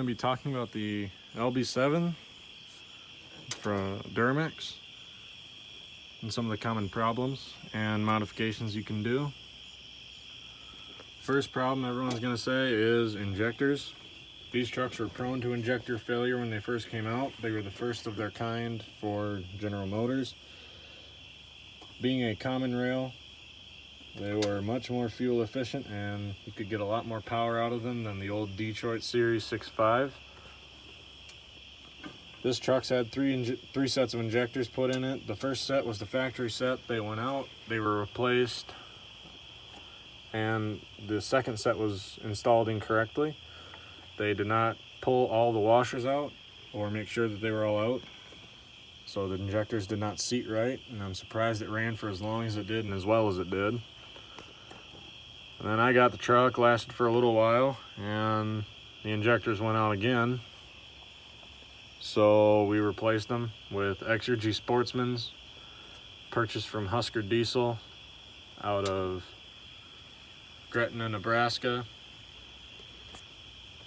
be talking about the LB7 from Duramax and some of the common problems and modifications you can do. First problem everyone's going to say is injectors. These trucks were prone to injector failure when they first came out. They were the first of their kind for General Motors. Being a common rail, they were much more fuel efficient and you could get a lot more power out of them than the old Detroit Series 6.5. This truck's had three sets of injectors put in it. The first set was the factory set. They went out, they were replaced, and the second set was installed incorrectly. They did not pull all the washers out or make sure that they were all out. So the injectors did not seat right, and I'm surprised it ran for as long as it did and as well as it did. And then I got the truck, lasted for a little while, and the injectors went out again. So we replaced them with Exergy Sportsmans, purchased from Husker Diesel out of Gretna, Nebraska.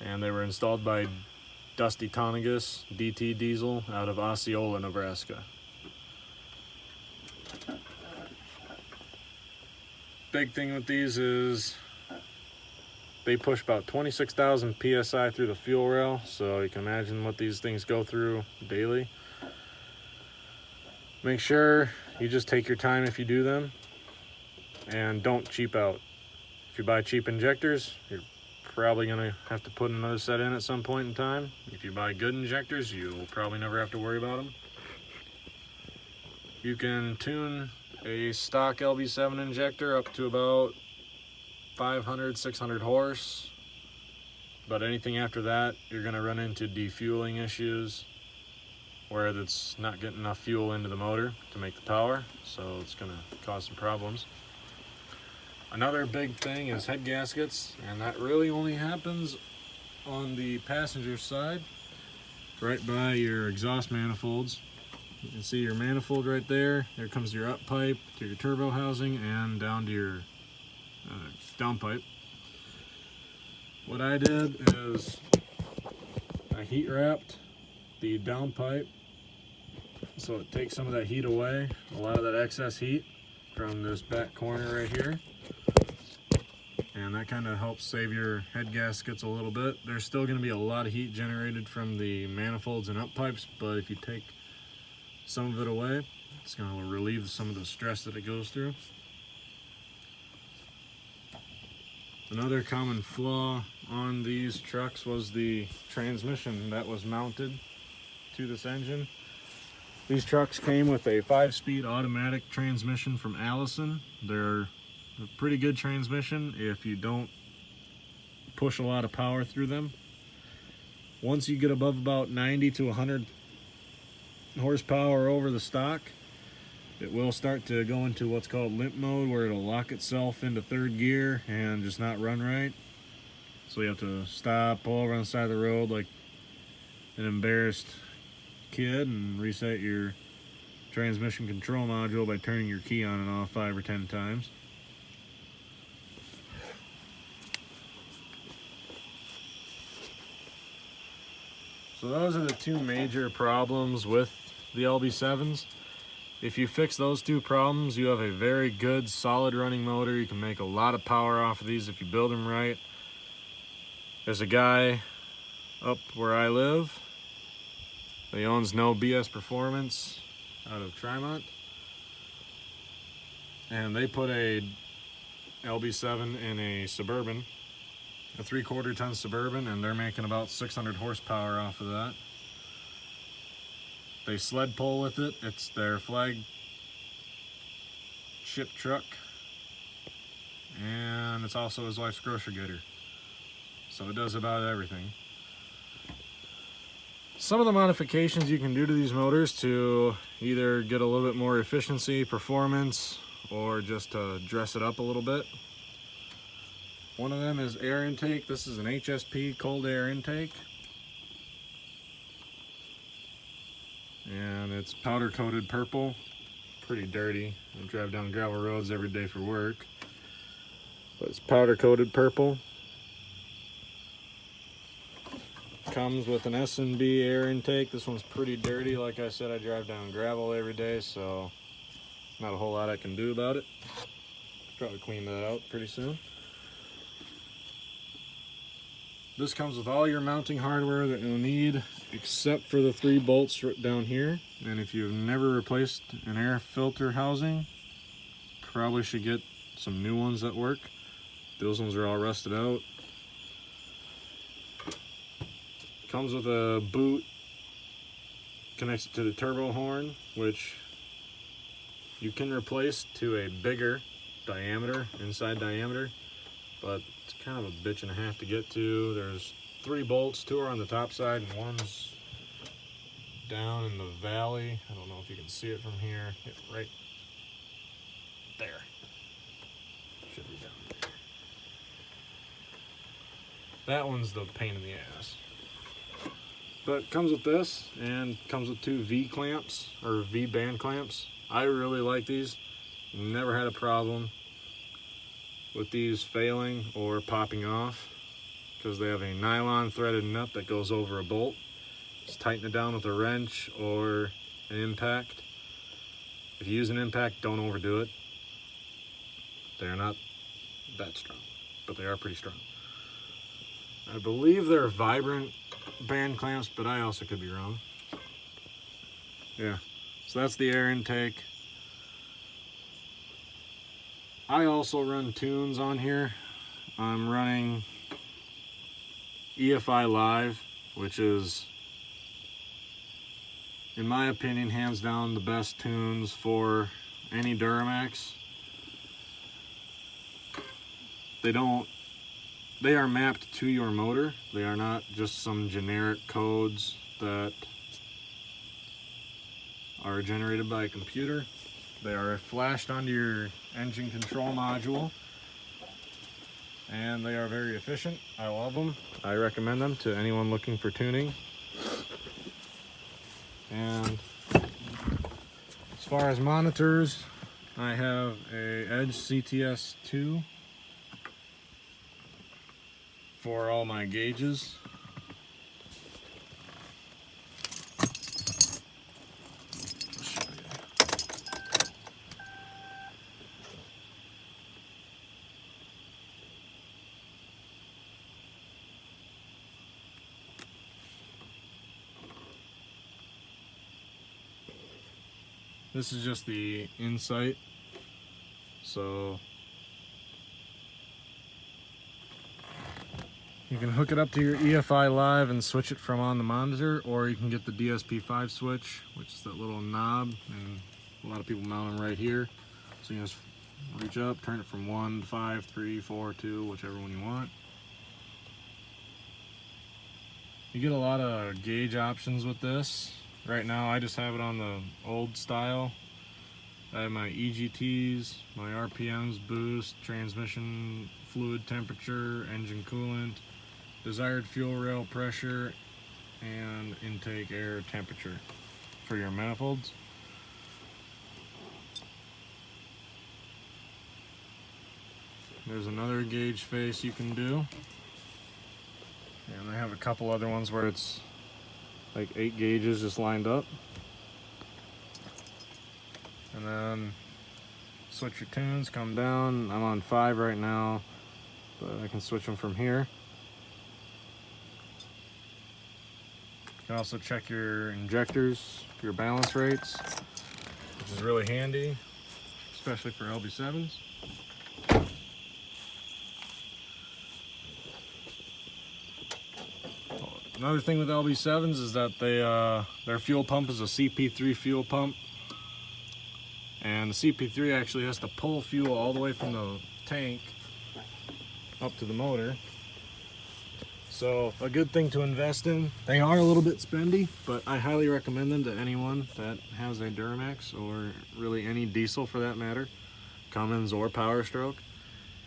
And they were installed by Dusty Tonigus DT Diesel out of Osceola, Nebraska. Big thing with these is they push about 26,000 PSI through the fuel rail, so you can imagine what these things go through daily. Make sure you just take your time if you do them, and don't cheap out. If you buy cheap injectors, you're probably gonna have to put another set in at some point in time. If you buy good injectors, you'll probably never have to worry about them. You can tune a stock LB7 injector up to about 500, 600 horse, but anything after that, you're gonna run into defueling issues where it's not getting enough fuel into the motor to make the power, so it's gonna cause some problems. Another big thing is head gaskets, and that really only happens on the passenger side, right by your exhaust manifolds. You can see your manifold right there. There comes your up pipe to your turbo housing and down to your down pipe. What I did is I heat wrapped the down pipe so it takes some of that heat away, a lot of that excess heat from this back corner right here. And that kind of helps save your head gaskets a little bit. There's still going to be a lot of heat generated from the manifolds and up pipes, but if you take some of it away, it's going to relieve some of the stress that it goes through. Another common flaw on these trucks was the transmission that was mounted to this engine. These trucks came with a 5-speed automatic transmission from Allison. They're a pretty good transmission if you don't push a lot of power through them. Once you get above about 90 to 100 horsepower over the stock, it will start to go into what's called limp mode, where it'll lock itself into third gear and just not run right. So you have to stop, pull over on the side of the road like an embarrassed kid, and reset your transmission control module by turning your key on and off 5 or 10 times. So those are the two major problems with the LB7s. If you fix those two problems, you have a very good, solid running motor. You can make a lot of power off of these if you build them right. There's a guy up where I live. He owns No BS Performance out of Tremont. And they put a LB7 in a Suburban, a 3/4 ton Suburban, and they're making about 600 horsepower off of that. They sled pull with it. It's their flagship truck, and it's also his wife's grocery getter. So it does about everything. Some of the modifications you can do to these motors to either get a little bit more efficiency, performance, or just to dress it up a little bit. One of them is air intake. This is an HSP cold air intake. And it's powder coated purple. Pretty dirty. I drive down gravel roads every day for work. But it's powder coated purple. comes with an S&B air intake. This one's pretty dirty. Like I said, I drive down gravel every day, so not a whole lot I can do about it. Probably clean that out pretty soon. This comes with all your mounting hardware that you'll need, except for the 3 bolts down here. And if you've never replaced an air filter housing, probably should get some new ones that work. Those ones are all rusted out. Comes with a boot, connects it to the turbo horn, which you can replace to a bigger diameter, inside diameter, but it's kind of a bitch and a half to get to. There's 3 bolts, 2 are on the top side and one's down in the valley. I don't know if you can see it from here. Right there. Should be down there. That one's the pain in the ass. But it comes with this, and comes with 2 V clamps, or V band clamps. I really like these. Never had a problem with these failing or popping off, because they have a nylon threaded nut that goes over a bolt. Just tighten it down with a wrench or an impact. If you use an impact, don't overdo it. They're not that strong, but they are pretty strong. I believe they're vibrant band clamps, but I also could be wrong. Yeah, so that's the air intake. I also run tunes on here. I'm running EFI Live, which is, in my opinion, hands down the best tunes for any Duramax. They are mapped to your motor. They are not just some generic codes that are generated by a computer. They are flashed onto your engine control module, and they are very efficient. I love them. I recommend them to anyone looking for tuning. And as far as monitors, I have a Edge CTS2 for all my gauges. This is just the Insight, so you can hook it up to your EFI Live and switch it from on the monitor, or you can get the DSP5 switch, which is that little knob, and a lot of people mount them right here. So you just reach up, turn it from 1 to 5, 3, 4, 2, whichever one you want. You get a lot of gauge options with this. Right now I just have it on the old style. I have my EGTs, my RPMs, boost, transmission fluid temperature, engine coolant, desired fuel rail pressure, and intake air temperature for your manifolds. There's another gauge face you can do. And I have a couple other ones where it's like 8 gauges just lined up. And then switch your tunes, come down. I'm on 5 right now, but I can switch them from here. You can also check your injectors, your balance rates, which is really handy, especially for LB7s. Another thing with LB7s is that their fuel pump is a CP3 fuel pump, and the CP3 actually has to pull fuel all the way from the tank up to the motor. So a good thing to invest in. They are a little bit spendy, but I highly recommend them to anyone that has a Duramax, or really any diesel for that matter, Cummins or Power Stroke,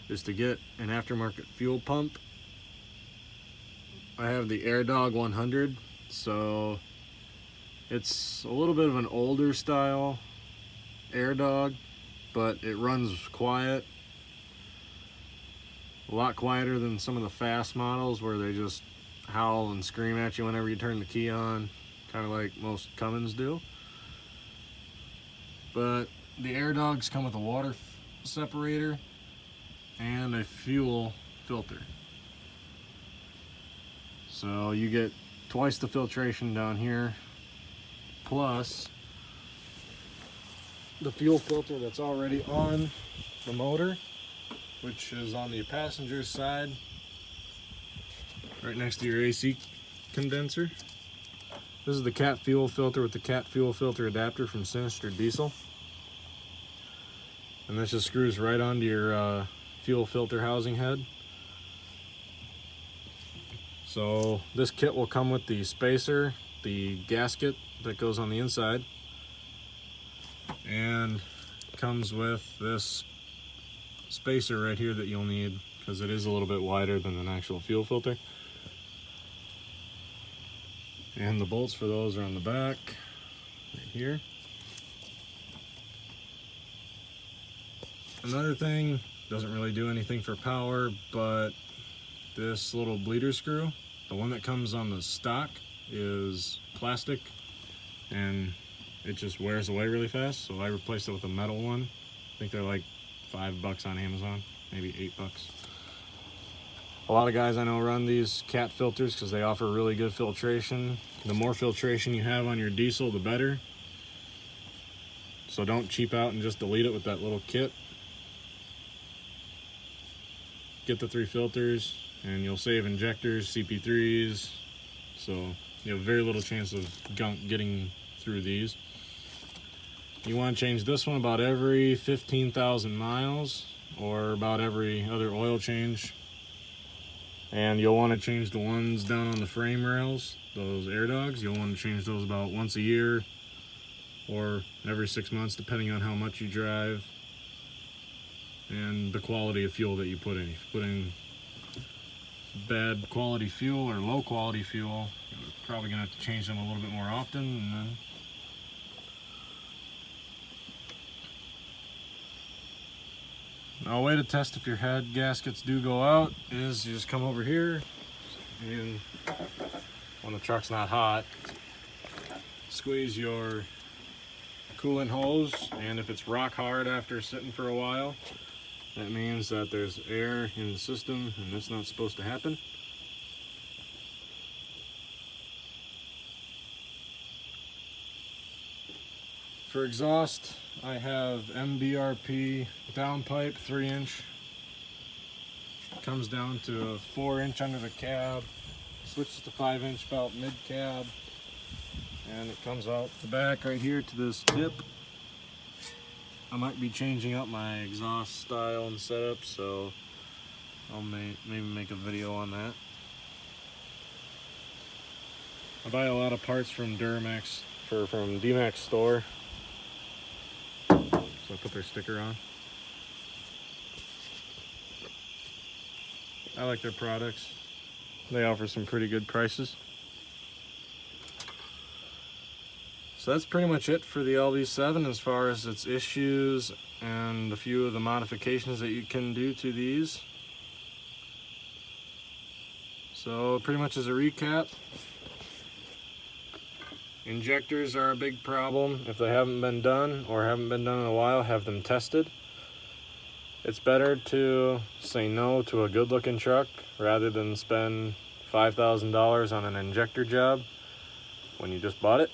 is to get an aftermarket fuel pump. I have the AirDog 100, so it's a little bit of an older style AirDog, but it runs quiet. A lot quieter than some of the fast models where they just howl and scream at you whenever you turn the key on, kind of like most Cummins do. But the air dogs come with a water separator and a fuel filter. So you get twice the filtration down here, plus the fuel filter that's already on the motor, which is on the passenger side, right next to your AC condenser. This is the cat fuel filter with the cat fuel filter adapter from Sinister Diesel. And this just screws right onto your fuel filter housing head. So this kit will come with the spacer, the gasket that goes on the inside, and comes with this spacer right here that you'll need because it is a little bit wider than an actual fuel filter. And the bolts for those are on the back right here. Another thing, doesn't really do anything for power, but this little bleeder screw, the one that comes on the stock, is plastic and it just wears away really fast, so I replaced it with a metal one. I think they're like $5 on Amazon, maybe $8. A lot of guys I know run these cat filters because they offer really good filtration. The more filtration you have on your diesel, the better. So don't cheap out and just delete it with that little kit. Get the 3 filters and you'll save injectors, CP3s, so you have very little chance of gunk getting through these. You want to change this one about every 15,000 miles or about every other oil change. And you'll want to change the ones down on the frame rails, those air dogs. You'll want to change those about once a year or every 6 months, depending on how much you drive and the quality of fuel that you put in. If you put in bad quality fuel or low quality fuel, you're probably going to have to change them a little bit more often. And then now, a way to test if your head gaskets do go out is you just come over here and when the truck's not hot, squeeze your coolant hose, and if it's rock hard after sitting for a while, that means that there's air in the system and that's not supposed to happen. For exhaust, I have MBRP downpipe 3-inch. Comes down to a 4-inch under the cab, switches to 5-inch about mid-cab, and it comes out the back right here to this tip. I might be changing up my exhaust style and setup, so I'll maybe make a video on that. I buy a lot of parts from Duramax, from D-Max store. So I put their sticker on. I like their products. They offer some pretty good prices. So that's pretty much it for the LB7 as far as its issues and a few of the modifications that you can do to these. So pretty much as a recap, injectors are a big problem. If they haven't been done or haven't been done in a while, have them tested. It's better to say no to a good looking truck rather than spend $5,000 on an injector job when you just bought it.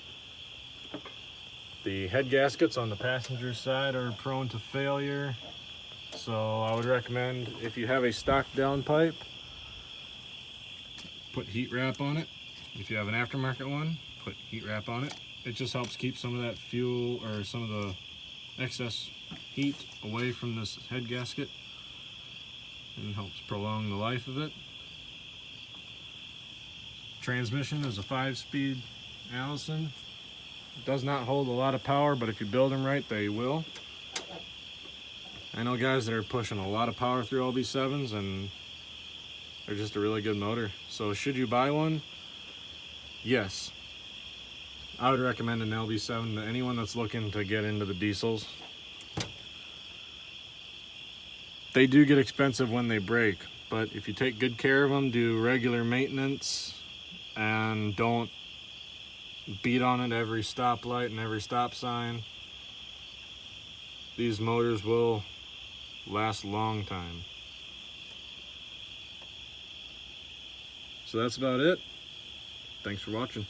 The head gaskets on the passenger side are prone to failure, so I would recommend, if you have a stock downpipe, put heat wrap on it. If you have an aftermarket one, put heat wrap on it. It just helps keep some of that fuel or some of the excess heat away from this head gasket and helps prolong the life of it. Transmission is a 5-speed Allison. It does not hold a lot of power, but if you build them right, they will. I know guys that are pushing a lot of power through LB7s, and they're just a really good motor. So should you buy one? Yes. I would recommend an LB7 to anyone that's looking to get into the diesels. They do get expensive when they break, but if you take good care of them, do regular maintenance, and don't beat on it every stoplight and every stop sign. These motors will last a long time. So that's about it. Thanks for watching.